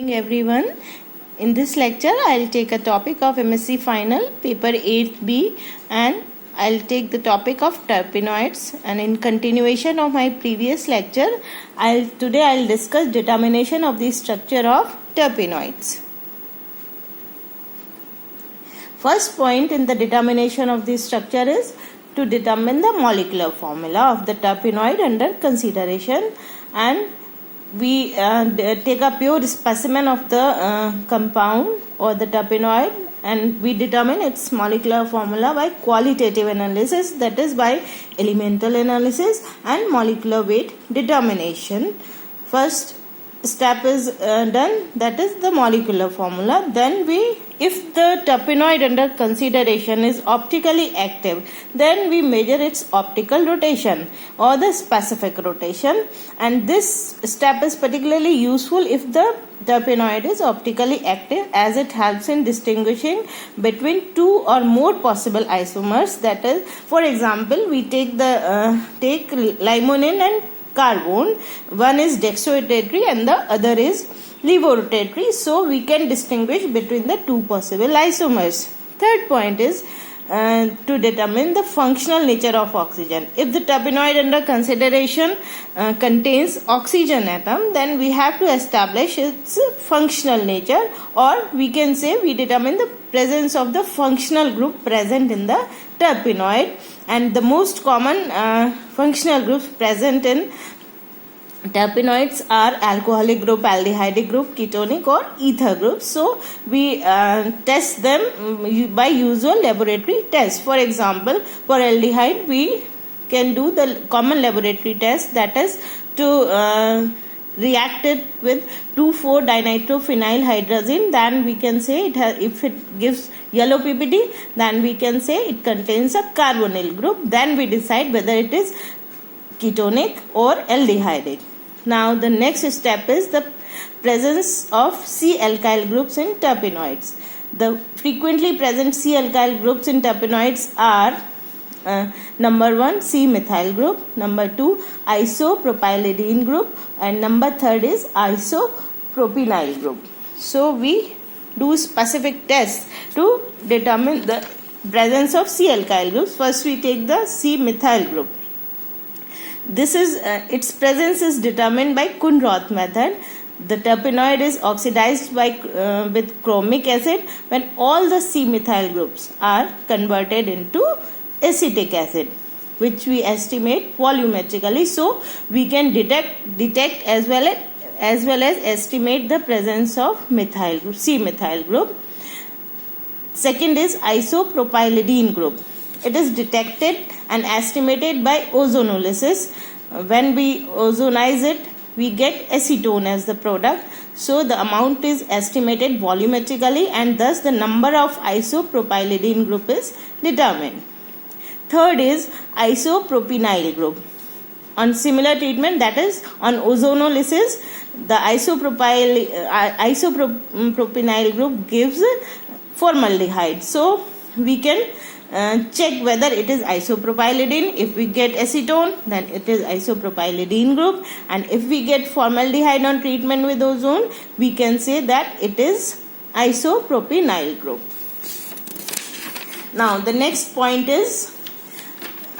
Everyone, in this lecture I'll take a topic of MSc Final paper 8th-b and I'll take the topic of terpenoids, and in continuation of my previous lecture today I'll discuss determination of the structure of terpenoids. First point in the determination of the structure is to determine the molecular formula of the terpenoid under consideration, and we take a pure specimen of the compound or the terpenoid and we determine its molecular formula by qualitative analysis, that is by elemental analysis and molecular weight determination. First step is done, that is the molecular formula. Then if the terpenoid under consideration is optically active, then we measure its optical rotation or the specific rotation, and this step is particularly useful if the terpenoid is optically active, as it helps in distinguishing between two or more possible isomers. That is, for example, we take limonene and carbone. One is dextrorotatory and the other is levorotatory, so we can distinguish between the two possible isomers. Third point is to determine the functional nature of oxygen. If the terpenoid under consideration contains oxygen atom, then we have to establish its functional nature, or we can say we determine the presence of the functional group present in the terpenoid, and the most common functional groups present in terpenoids are alcoholic group, aldehydic group, ketonic or ether group. So we test them by usual laboratory tests. For example, for aldehyde we can do the common laboratory test, that is to react it with 2,4-dinitrophenylhydrazine. Then we can say if it gives yellow PPT, then we can say it contains a carbonyl group. Then we decide whether it is ketonic or aldehydic. Now the next step is the presence of C-alkyl groups in terpenoids. The frequently present C-alkyl groups in terpenoids are number 1 C-methyl group, number 2 isopropyridine group, and number 3 is isopropynyl group. So we do specific tests to determine the presence of C-alkyl groups. First we take the C-methyl group. This is its presence is determined by Kuhn-Roth method. The terpenoid is oxidized with chromic acid when all the C-methyl groups are converted into acetic acid, which we estimate volumetrically, so we can detect as well as estimate the presence of C-methyl group. Second is isopropyridine group. It is detected and estimated by ozonolysis. When we ozonize it, we get acetone as the product. So the amount is estimated volumetrically, and thus the number of isopropyridine group is determined. Third is isopropynyl group. On similar treatment, that is on ozonolysis, the isopropynyl group gives formaldehyde. So we can check whether it is isopropyridine. If we get acetone, then it is isopropyridine group, and if we get formaldehyde on treatment with ozone, we can say that it is isopropynyl group. Now the next point is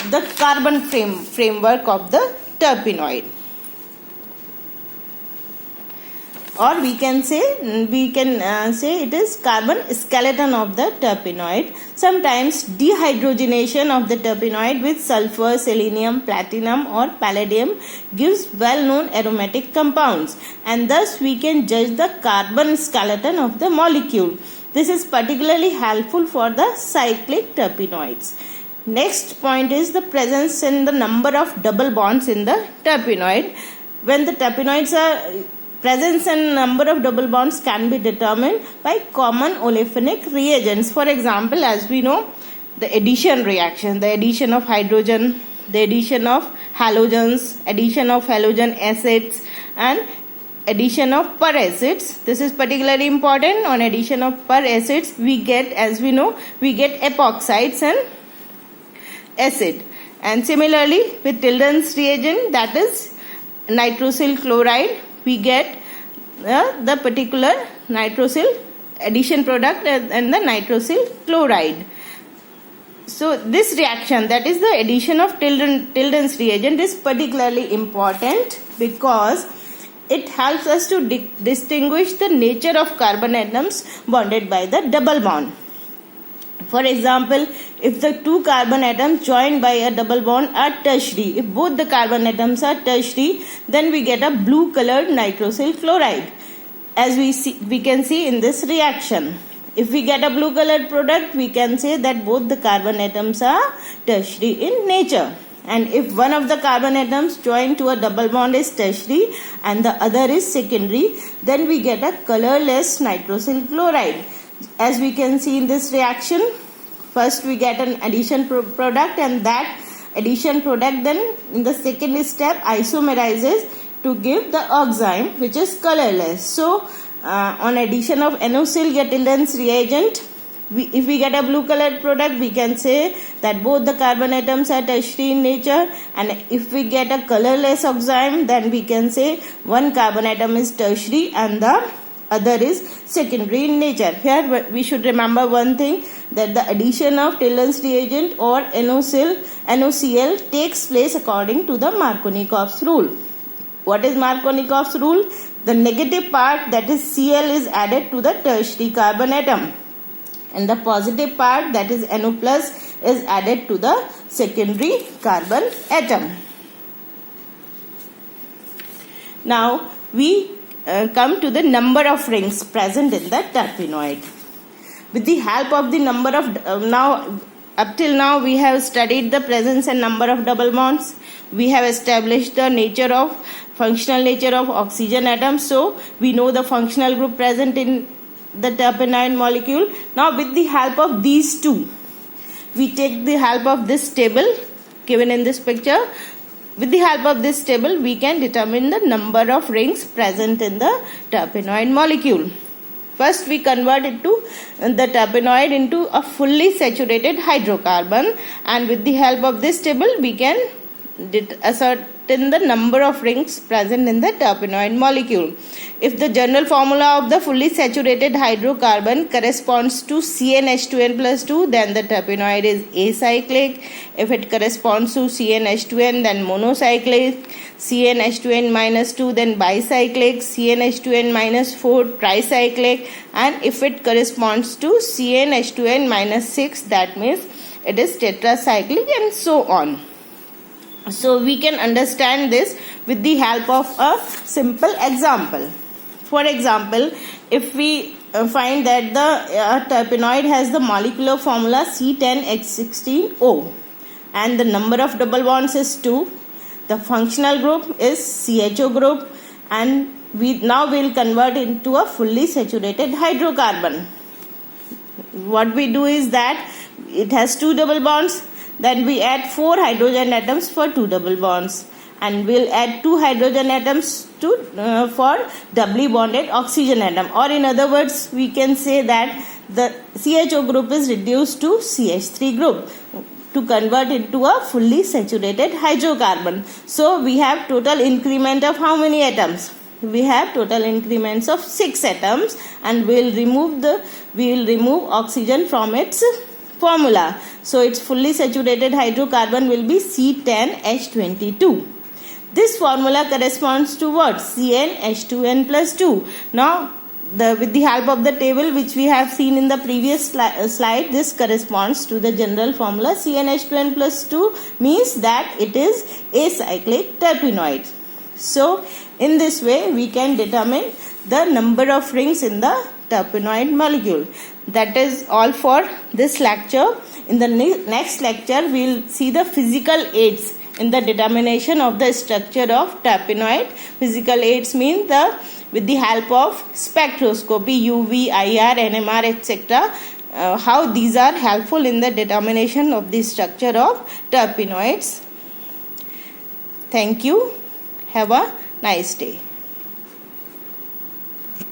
the carbon framework of the terpenoid, or we can say it is carbon skeleton of the terpenoid. Sometimes dehydrogenation of the terpenoid with sulfur, selenium, platinum or palladium gives well-known aromatic compounds, and thus we can judge the carbon skeleton of the molecule. This is particularly helpful for the cyclic terpenoids. Next point is the presence and the number of double bonds in the terpenoid. When the terpenoids are presence and number of double bonds can be determined by common olefinic reagents. For example, as we know, the addition reaction, the addition of hydrogen, the addition of halogens, addition of halogen acids and addition of peracids. This is particularly important. On addition of peracids, we get, as we know, we get epoxides and acid. And similarly with tilden's reagent, that is nitrosyl chloride, we get the particular nitrosyl addition product and the nitrosyl chloride. So this reaction, that is the addition of tilden's reagent, is particularly important because it helps us to distinguish the nature of carbon atoms bonded by the double bond. For example, if the two carbon atoms joined by a double bond are tertiary, if both the carbon atoms are tertiary, then we get a blue colored nitrosyl chloride, as we can see in this reaction. If we get a blue colored product, we can say that both the carbon atoms are tertiary in nature. And if one of the carbon atoms joined to a double bond is tertiary and the other is secondary, then we get a colorless nitrosyl chloride. As we can see in this reaction, first we get an addition product, and that addition product then in the second step isomerizes to give the oxime, which is colorless. So on addition of NO-sil tilden's reagent, if we get a blue colored product, we can say that both the carbon atoms are tertiary in nature, and if we get a colorless oxime, then we can say one carbon atom is tertiary and the other is secondary in nature. Here we should remember one thing, that the addition of tilden's reagent or NOCl takes place according to the Markovnikov's rule. What is Markovnikov's rule? The negative part, that is Cl, is added to the tertiary carbon atom, and the positive part, that is NO+, is added to the secondary carbon atom. Now we come to the number of rings present in the terpenoid. With the help of the number of up till now we have studied the presence and number of double bonds. We have established the functional nature of oxygen atoms, so we know the functional group present in the terpenoid molecule. Now with the help of these two, we take the help of this table given in this picture. With the help of this table, we can determine the number of rings present in the terpenoid molecule. First, we convert the terpenoid into a fully saturated hydrocarbon, and with the help of this table, we can ascertain the number of rings present in the terpenoid molecule. If the general formula of the fully saturated hydrocarbon corresponds to CnH2n plus 2, then the terpenoid is acyclic. If it corresponds to CnH2n, then monocyclic. CnH2n minus 2, then bicyclic. CnH2n minus 4, tricyclic. And if it corresponds to CnH2n minus 6, that means it is tetracyclic, and so on. So we can understand this with the help of a simple example. For example, if we find that the terpenoid has the molecular formula C10H16O and the number of double bonds is 2, the functional group is CHO group, and we now will convert into a fully saturated hydrocarbon. What we do is that it has 2 double bonds. Then we add 4 hydrogen atoms for 2 double bonds, and we'll add 2 hydrogen atoms for doubly bonded oxygen atom. Or in other words, we can say that the CHO group is reduced to CH3 group to convert into a fully saturated hydrocarbon. So we have total increment of how many atoms? We have total increments of 6 atoms, and we'll remove oxygen from its formula. So its fully saturated hydrocarbon will be C10H22. This formula corresponds to what? CnH2n plus 2. Now with the help of the table which we have seen in the previous slide, this corresponds to the general formula. CnH2n plus 2 means that it is acyclic terpenoid. So in this way we can determine the number of rings in the terpenoid molecule. That is all for this lecture. In the next lecture, we will see the physical aids in the determination of the structure of terpenoid. Physical aids mean with the help of spectroscopy, UV, IR, NMR, etc. How these are helpful in the determination of the structure of terpenoids. Thank you. Have a nice day.